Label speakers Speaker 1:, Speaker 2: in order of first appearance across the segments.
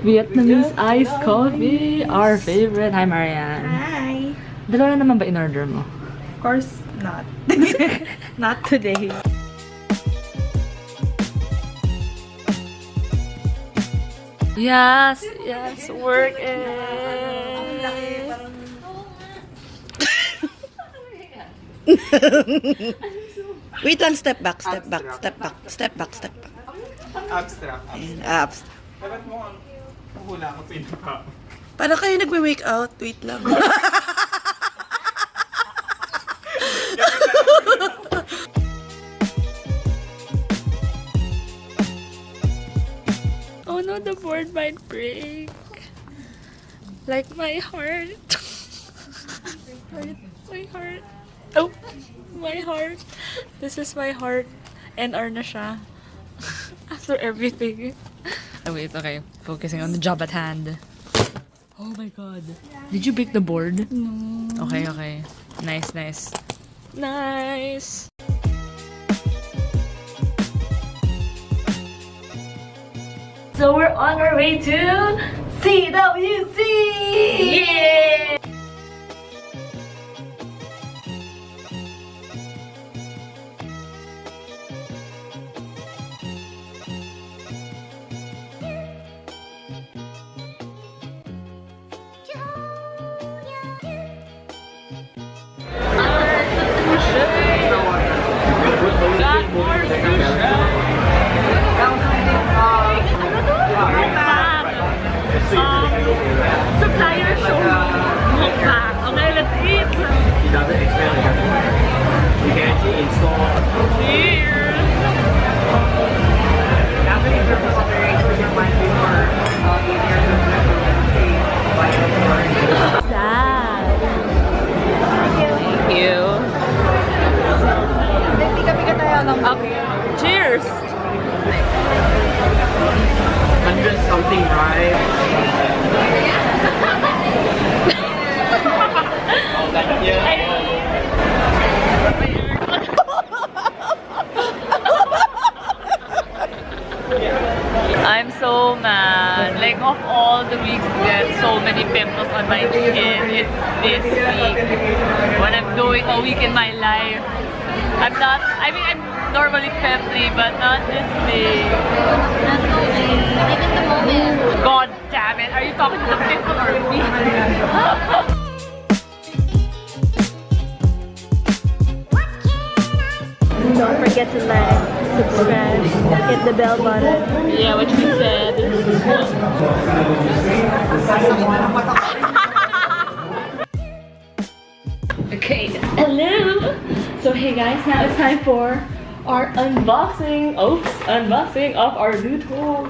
Speaker 1: Vietnamese iced coffee, our favorite. Hi, Marianne.
Speaker 2: Hi.
Speaker 1: Dalawa na naman ba in-order mo?
Speaker 2: Of course not. Not today.
Speaker 1: Yes, yes, work it.
Speaker 2: Wait lang, step back, step back, step back, step back, step back.
Speaker 3: Abstract.
Speaker 2: And abs.
Speaker 3: Dapat mo ang hula ko pinaka.
Speaker 2: Paano kayo nagme-make out? Wait lang.
Speaker 1: Oh no, the board might break. Like my heart. My heart. Oh, my heart. This is my heart. NR na siya. After everything. Oh wait, okay. Focusing on the job at hand. Oh my god. Did you break the board? No. Okay, okay. Nice, nice. Nice! So we're on our way to CWC! Yeah! Got more Supplier showroom. Okay, let's eat.
Speaker 4: He doesn't expand the customer. You can actually install.
Speaker 1: Cheers.
Speaker 4: After you purchase operation, you might be more easier to
Speaker 1: Sad. Thank you. Okay. Cheers.
Speaker 4: 100 something right? Oh, that, yeah.
Speaker 1: I'm so mad. Like, of all the weeks to get so many pimples on my skin, it's this week. When I'm doing a week in my life. I'm not, I mean, I'm normally pimply, but not this week.
Speaker 5: Not moment. Live in the moment.
Speaker 1: God damn it. Are you talking to the pimple or me?
Speaker 5: Don't forget to like, subscribe, hit the bell button.
Speaker 1: Yeah, what you said. Okay, hello! So hey guys, now it's time for our unboxing. Oops, unboxing of our loot haul.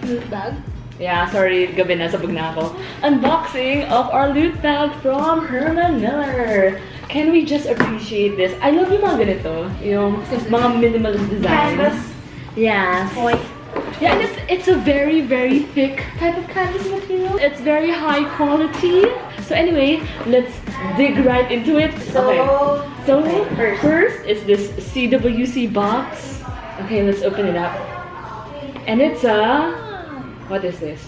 Speaker 1: Loot bag? Yeah, sorry, gabi na, sabog na ako. Unboxing of our loot bag from Herman Miller. Can we just appreciate this? I love yung mga ganito, yung mga minimalist designs.
Speaker 5: Canvas.
Speaker 1: Yes.
Speaker 5: Point.
Speaker 1: Yeah, and it's a very, very thick type of canvas material. It's very high quality. So anyway, let's dig right into it. Okay. So first is this CWC box. Okay, let's open it up. And it's a... What is this?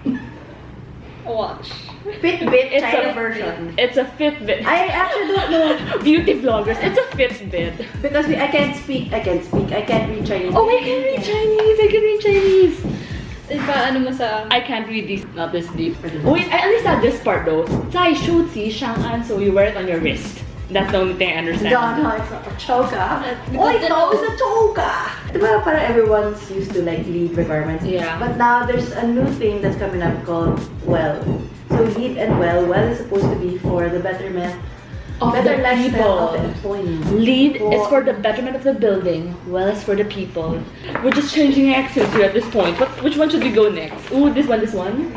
Speaker 5: A watch.
Speaker 2: Fitbit
Speaker 1: It's
Speaker 2: China
Speaker 1: a
Speaker 2: version.
Speaker 1: It's a Fitbit.
Speaker 2: I actually don't know
Speaker 1: Beauty vloggers. It's a Fitbit.
Speaker 2: because I can't read Chinese.
Speaker 1: Oh, I can read Chinese. I can read Chinese.
Speaker 5: Diba, ano mo sa...
Speaker 1: I can't read these. Not this deep. Wait, I understand this part though. 在书籍上岸, so you wear it on your wrist. That's the only thing I understand.
Speaker 2: No, it's not a choka. Oh, it's a choka! Diba parang everyone's used to like lead requirements.
Speaker 1: Yeah.
Speaker 2: But now there's a new thing that's coming up called well. So lead and well is supposed to be for the betterment
Speaker 1: Of
Speaker 2: better
Speaker 1: the
Speaker 2: lifestyle
Speaker 1: people.
Speaker 2: of the employee.
Speaker 1: Lead is for the betterment of the building, well is for the people. We're just changing accents here at this point. Which one should we go next? Ooh, this one, this one.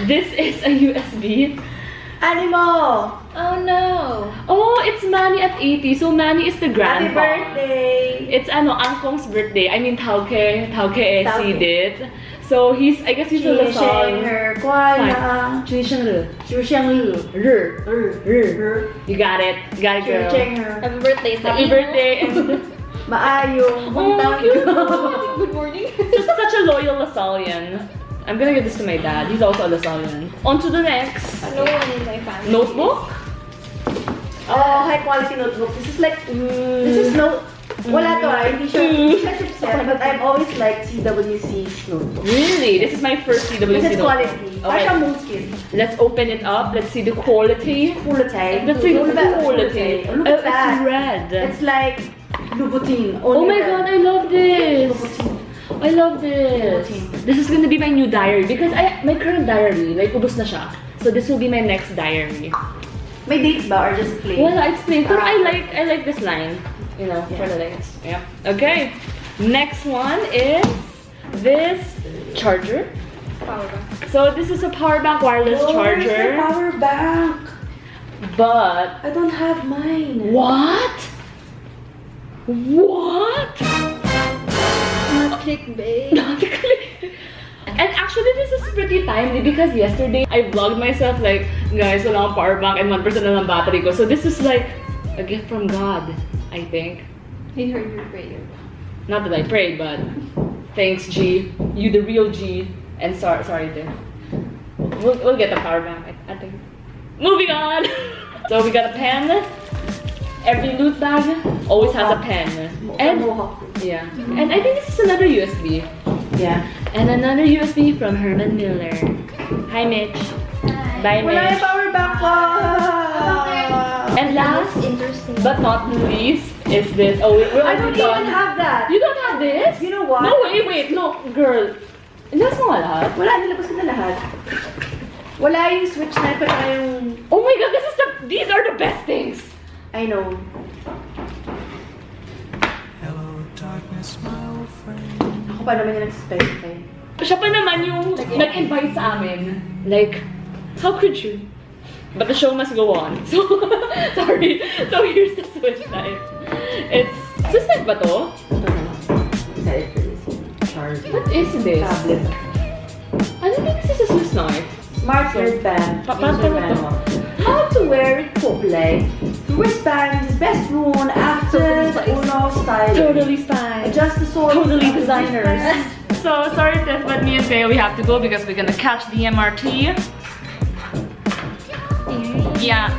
Speaker 1: This is a USB.
Speaker 2: Animo!
Speaker 5: Oh no!
Speaker 1: Oh, it's Manny at 80. So Manny is the
Speaker 2: Happy
Speaker 1: grandpa.
Speaker 2: birthday!
Speaker 1: It's Angkong's birthday. I mean, Tauke
Speaker 2: Tauke.
Speaker 1: did. So I guess he's a Lasal.
Speaker 2: her kuala.
Speaker 1: You got it, girl.
Speaker 2: her.
Speaker 5: Happy birthday sa
Speaker 1: Happy
Speaker 5: imo.
Speaker 1: birthday and
Speaker 2: Maayong.
Speaker 1: oh, cute.
Speaker 5: Good morning.
Speaker 1: Such a loyal Lasalian. I'm gonna give this to my dad. He's also a Lasallian. On to the next.
Speaker 5: No one in my family.
Speaker 1: Notebook?
Speaker 2: High quality notebook. This is like, this is no, wala to hindi siya sip-sip, but I've always liked CWC's notebook.
Speaker 1: Really? This is my first CWC
Speaker 2: This is
Speaker 1: notebook.
Speaker 2: quality.
Speaker 1: Okay.
Speaker 2: Parang Moleskine.
Speaker 1: Let's open it up. Let's see the quality.
Speaker 2: Quality.
Speaker 1: Let's see the
Speaker 2: Look at
Speaker 1: quality.
Speaker 2: Look at that.
Speaker 1: It's red.
Speaker 2: It's like Louboutin.
Speaker 1: Oh my god, I love this. I love this. This is gonna be my new diary because my current diary, like, ubos na siya. So this will be my next diary.
Speaker 2: May dates ba or just plain?
Speaker 1: Well, it's plain. But I like this line. You know, for the dates. Yeah. Okay. Next one is this charger.
Speaker 5: Power bank.
Speaker 1: So this is a power bank wireless charger.
Speaker 2: Where's the power bank?
Speaker 1: But
Speaker 2: I don't have mine.
Speaker 1: what? What?
Speaker 5: Not clickbait.
Speaker 1: And actually, this is pretty timely because yesterday I vlogged myself like, guys, wala akong power bank and 1% na lang battery ko. So this is like a gift from God, I think.
Speaker 5: He heard your prayer.
Speaker 1: Not that I prayed, but thanks, G. You the real G. And sorry, Tim. We'll get the power bank, I think. Moving on! So we got a pen. Every loot bag always has a pen. And yeah. And I think this is another USB.
Speaker 2: Yeah.
Speaker 1: And another USB from Herman Miller. Hi, Mitch. Bye,
Speaker 2: Wala yung
Speaker 1: Mitch.
Speaker 2: power bank ko!
Speaker 1: And last
Speaker 5: Interesting.
Speaker 1: but not least is this. Oh, we're
Speaker 2: I don't
Speaker 1: already done.
Speaker 2: even have that.
Speaker 1: You don't have this?
Speaker 2: You know what?
Speaker 1: No, wait, no, girl. Last mo nga lahat?
Speaker 2: Wala, nilabas ko na lahat. Wala yung switch na pa tayong...
Speaker 1: Oh my god, these are the best things.
Speaker 2: I know.
Speaker 3: Hello, darkness, my old friend.
Speaker 2: Ako pa naman yung nag-specify.
Speaker 1: Siya pa naman yung nag-invite sa amin. Like, how could you? But the show must go on. So, sorry. So here's the Swiss knife. It's... Swiss knife ba to?
Speaker 2: Excited for this. Charge.
Speaker 1: What is this?
Speaker 2: Tablet.
Speaker 1: I don't think this is a Swiss knife.
Speaker 2: Smart wristband.
Speaker 1: Paano
Speaker 2: User
Speaker 1: to?
Speaker 2: manual. How to wear it properly. The wristband is best worn after the Uno style.
Speaker 1: Totally fine.
Speaker 2: Adjust the soles.
Speaker 1: Totally
Speaker 2: of the
Speaker 1: designers.
Speaker 2: wristband.
Speaker 1: So sorry, Steph, but me and Theo, we have to go because we're gonna catch the MRT. Yeah.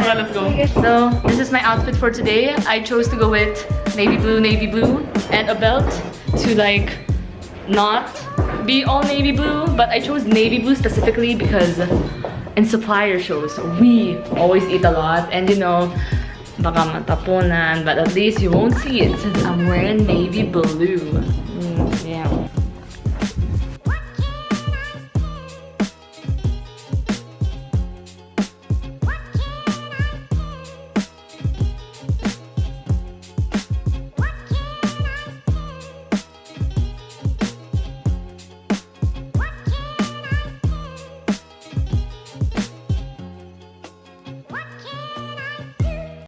Speaker 1: Well, let's go. So this is my outfit for today. I chose to go with navy blue, and a belt to like not be all navy blue, but I chose navy blue specifically because in supplier shows we always eat a lot, and you know, baka matapunan, but at least you won't see it since I'm wearing navy blue.